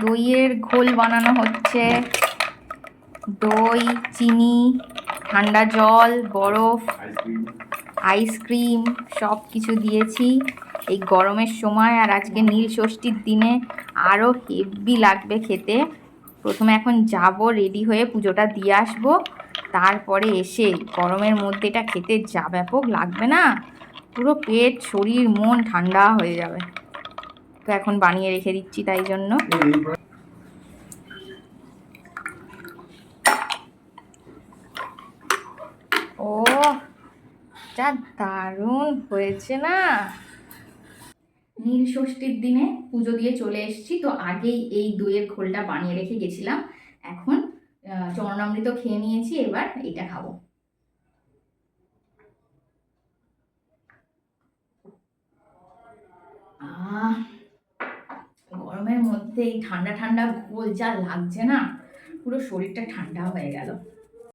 দইয়ের ঘোল বানানো হচ্ছে। দই, চিনি, ঠান্ডা জল, বরফ, আইসক্রিম সব কিছু দিয়েছি এই গরমের সময়। আর আজকে নীল ষষ্ঠীর দিনে আরও হেভি লাগবে খেতে। প্রথমে এখন যাব, রেডি হয়ে পুজোটা দিয়ে আসবো, তারপরে এসে গরমের মধ্যে এটা খেতে যা ব্যাপক লাগবে না, পুরো পেট, শরীর, মন ঠান্ডা হয়ে যাবে। তো এখন বানিয়ে রেখে দিচ্ছি তাই জন্য। ও যা দারুণ হয়েছে না। নীল ষষ্ঠীর দিনে পুজো দিয়ে চলে এসেছি, তো আগেই এই দইয়ের ঘোলটা বানিয়ে রেখে গেছিলাম। এখন চরণামৃত খেয়ে নিয়েছি, এবার এটা খাবো। গরমের মধ্যে এই ঠান্ডা ঠান্ডা ঘোল যা লাগছে না, পুরো শরীরটা ঠান্ডা হয়ে গেল।